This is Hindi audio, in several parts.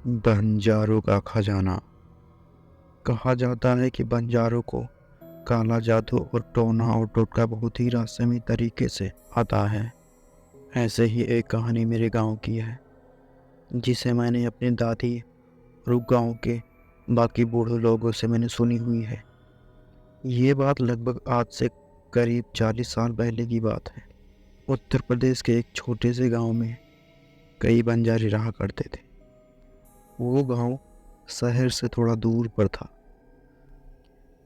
बंजारों का खजाना। कहा जाता है कि बंजारों को काला जादू और टोना और टोटका बहुत ही रहस्यमय तरीके से आता है। ऐसे ही एक कहानी मेरे गांव की है, जिसे मैंने अपनी दादी और गांव के बाकी बूढ़े लोगों से मैंने सुनी हुई है। ये बात लगभग आज से करीब 40 साल पहले की बात है। उत्तर प्रदेश के एक छोटे से गांव में कई बंजारे रहा करते थे। वो गांव शहर से थोड़ा दूर पर था।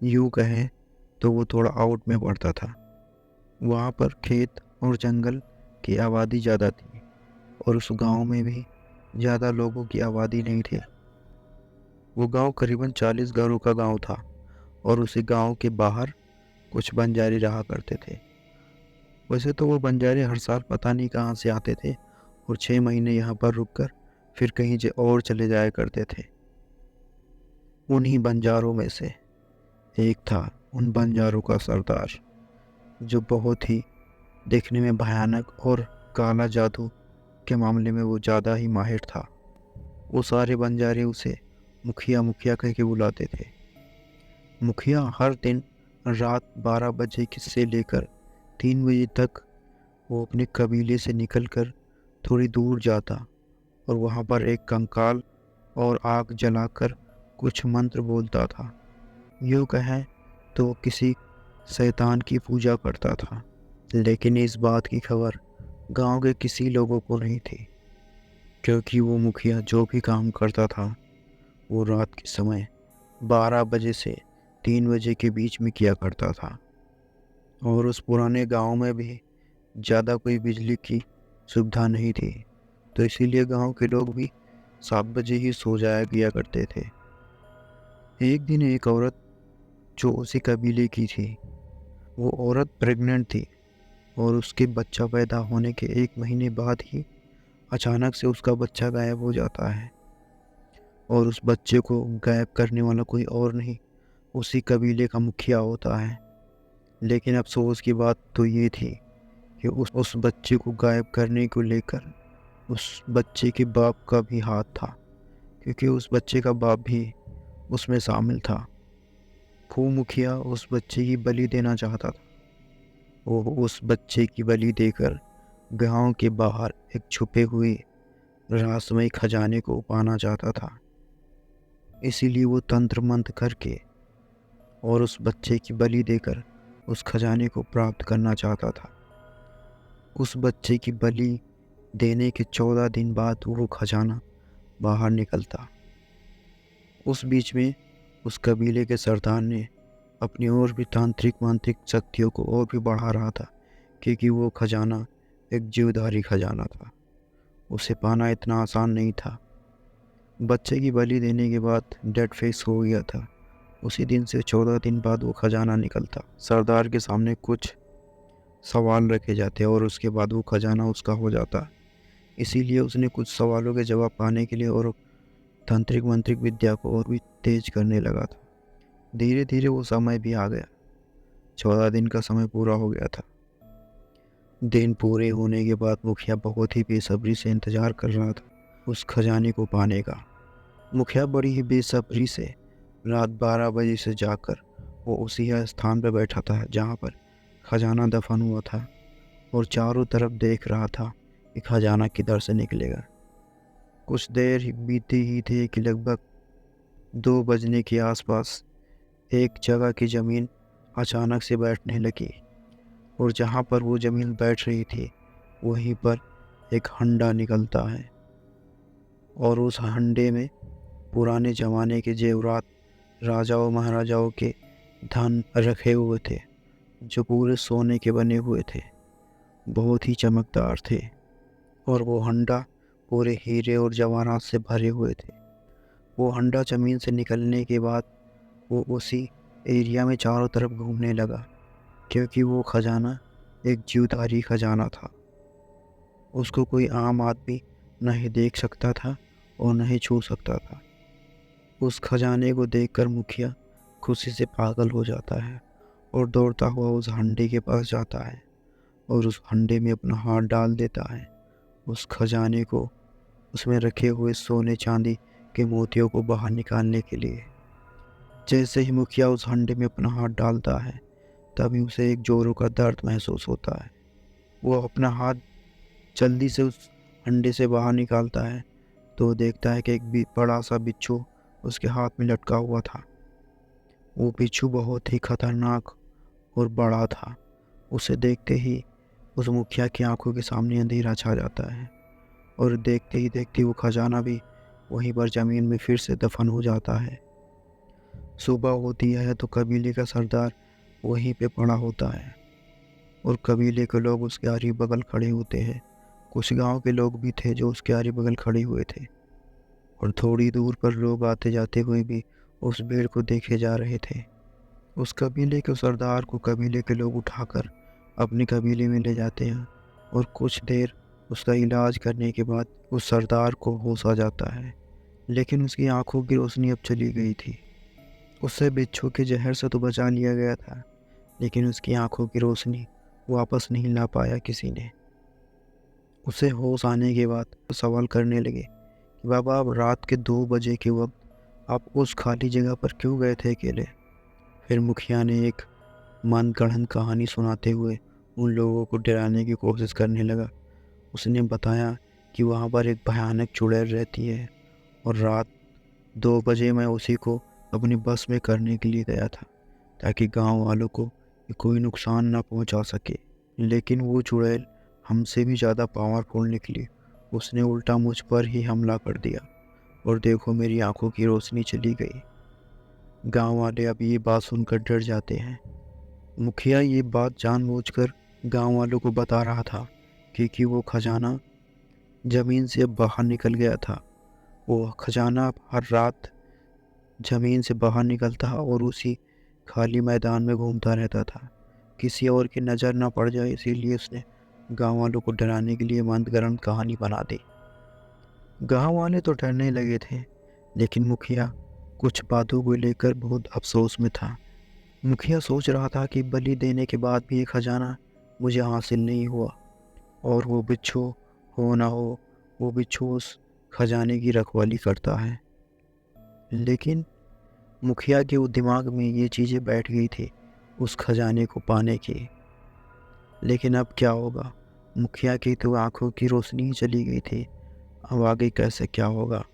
यूँ कहें तो वो थोड़ा आउट में पड़ता था। वहाँ पर खेत और जंगल की आबादी ज़्यादा थी और उस गांव में भी ज़्यादा लोगों की आबादी नहीं थी। वो गांव करीबन 40 घरों का गांव था और उसी गांव के बाहर कुछ बंजारे रहा करते थे। वैसे तो वो बंजारे हर साल पता नहीं कहाँ से आते थे और 6 महीने यहाँ पर रुककर फिर कहीं और चले जाया करते थे। उन्हीं बंजारों में से एक था उन बंजारों का सरदार, जो बहुत ही देखने में भयानक और काला जादू के मामले में वो ज़्यादा ही माहिर था। वो सारे बंजारे उसे मुखिया मुखिया कह के बुलाते थे। मुखिया हर दिन रात 12 बजे से लेकर 3 बजे तक वो अपने कबीले से निकलकर थोड़ी दूर जाता और वहाँ पर एक कंकाल और आग जलाकर कुछ मंत्र बोलता था। यूँ कहें तो वो किसी शैतान की पूजा करता था। लेकिन इस बात की खबर गांव के किसी लोगों को नहीं थी, क्योंकि वो मुखिया जो भी काम करता था वो रात के समय 12 बजे से 3 बजे के बीच में किया करता था। और उस पुराने गांव में भी ज़्यादा कोई बिजली की सुविधा नहीं थी, तो इसीलिए गांव के लोग भी 7 बजे ही सो जाया किया करते थे। एक दिन एक औरत जो उसी कबीले की थी, वो औरत प्रेग्नेंट थी और उसके बच्चा पैदा होने के 1 महीने बाद ही अचानक से उसका बच्चा गायब हो जाता है। और उस बच्चे को गायब करने वाला कोई और नहीं, उसी कबीले का मुखिया होता है। लेकिन अफसोस की बात तो ये थी कि उस बच्चे को गायब करने को लेकर उस बच्चे के बाप का भी हाथ था, क्योंकि उस बच्चे का बाप भी उसमें शामिल था। वो मुखिया उस बच्चे की बलि देना चाहता था। वो उस बच्चे की बलि देकर गांव के बाहर एक छुपे हुए रहस्यमय खजाने को पाना चाहता था। इसीलिए वो तंत्र मंत्र करके और उस बच्चे की बलि देकर उस खजाने को प्राप्त करना चाहता था। उस बच्चे की बलि देने के 14 दिन बाद वो खजाना बाहर निकलता। उस बीच में उस कबीले के सरदार ने अपनी और भी तांत्रिक मांत्रिक शक्तियों को और भी बढ़ा रहा था, क्योंकि वो खजाना एक जीवधारी खजाना था। उसे पाना इतना आसान नहीं था। बच्चे की बलि देने के बाद डेड फेस हो गया था। उसी दिन से 14 दिन बाद वो खजाना निकलता। सरदार के सामने कुछ सवाल रखे जाते और उसके बाद वो खजाना उसका हो जाता। इसीलिए उसने कुछ सवालों के जवाब पाने के लिए और तांत्रिक मंत्रिक विद्या को और भी तेज करने लगा था। धीरे धीरे वो समय भी आ गया। 14 दिन का समय पूरा हो गया था। दिन पूरे होने के बाद मुखिया बहुत ही बेसब्री से इंतजार कर रहा था उस खजाने को पाने का। मुखिया बड़ी ही बेसब्री से रात 12 बजे से जाकर वो उसी स्थान पर बैठा था जहाँ पर खजाना दफन हुआ था और चारों तरफ देख रहा था कि खजाना किधर से निकलेगा। कुछ देर बीती ही थी कि लगभग 2 बजने के आसपास एक जगह की ज़मीन अचानक से बैठने लगी और जहाँ पर वो ज़मीन बैठ रही थी वहीं पर एक हंडा निकलता है और उस हंडे में पुराने ज़माने के जेवरात, राजाओं महाराजाओं के धन रखे हुए थे, जो पूरे सोने के बने हुए थे, बहुत ही चमकदार थे। और वो हंडा पूरे हीरे और जवाहरात से भरे हुए थे। वो हंडा ज़मीन से निकलने के बाद वो उसी एरिया में चारों तरफ घूमने लगा, क्योंकि वो खजाना एक जीवधारी खजाना था। उसको कोई आम आदमी न ही देख सकता था और न ही छू सकता था। उस खजाने को देखकर मुखिया खुशी से पागल हो जाता है और दौड़ता हुआ उस हंडे के पास जाता है और उस हंडे में अपना हाथ डाल देता है। उस खजाने को उसमें रखे हुए सोने चांदी के मोतियों को बाहर निकालने के लिए। जैसे ही मुखिया उस हंडे में अपना हाथ डालता है, तभी उसे एक जोरों का दर्द महसूस होता है। वो अपना हाथ जल्दी से उस हंडे से बाहर निकालता है तो देखता है कि एक बड़ा सा बिच्छू उसके हाथ में लटका हुआ था। वो बिच्छू बहुत ही खतरनाक और बड़ा था। उसे देखते ही उस मुखिया की आंखों के सामने अंधेरा छा जाता है और देखते ही देखते वो खजाना भी वहीं पर ज़मीन में फिर से दफन हो जाता है। सुबह होती है तो कबीले का सरदार वहीं पे पड़ा होता है और कबीले के लोग उसके आरी बगल खड़े होते हैं। कुछ गांव के लोग भी थे जो उसके आरी बगल खड़े हुए थे और थोड़ी दूर पर लोग आते जाते हुए भी उस भीड़ को देखे जा रहे थे। उस कबीले के सरदार को कबीले के लोग उठाकर अपने कबीले में ले जाते हैं और कुछ देर उसका इलाज करने के बाद उस सरदार को होश आ जाता है, लेकिन उसकी आंखों की रोशनी अब चली गई थी। उसे बिच्छू के जहर से तो बचा लिया गया था, लेकिन उसकी आंखों की रोशनी वापस नहीं ला पाया किसी ने। उसे होश आने के बाद सवाल करने लगे कि बाबा, आप रात के 2 बजे के वक्त आप उस खाली जगह पर क्यों गए थे अकेले? फिर मुखिया ने एक मन गढ़ंत कहानी सुनाते हुए उन लोगों को डराने की कोशिश करने लगा। उसने बताया कि वहाँ पर एक भयानक चुड़ैल रहती है और रात 2 बजे मैं उसी को अपनी बस में करने के लिए गया था ताकि गांव वालों को कोई नुकसान ना पहुंचा सके। लेकिन वो चुड़ैल हमसे भी ज़्यादा पावरफुल निकली। उसने उल्टा मुझ पर ही हमला कर दिया और देखो मेरी आंखों की रोशनी चली गई। गांव वाले अब ये बात सुनकर डर जाते हैं। मुखिया ये बात जानबूझकर गांव वालों को बता रहा था क्योंकि वो खजाना ज़मीन से अब बाहर निकल गया था। वो खजाना अब हर रात ज़मीन से बाहर निकलता और उसी खाली मैदान में घूमता रहता था। किसी और की नज़र न पड़ जाए इसीलिए उसने गांव वालों को डराने के लिए मंदगरम कहानी बना दी। गांव वाले तो डरने लगे थे, लेकिन मुखिया कुछ बातों को लेकर बहुत अफसोस में था। मुखिया सोच रहा था कि बलि देने के बाद भी ये खजाना मुझे हासिल नहीं हुआ और वो बिच्छू हो ना हो, वो बिच्छू उस खजाने की रखवाली करता है। लेकिन मुखिया के वो दिमाग में ये चीज़ें बैठ गई थी उस खजाने को पाने की। लेकिन अब क्या होगा? मुखिया की तो आंखों की रोशनी ही चली गई थी। अब आगे कैसे क्या होगा?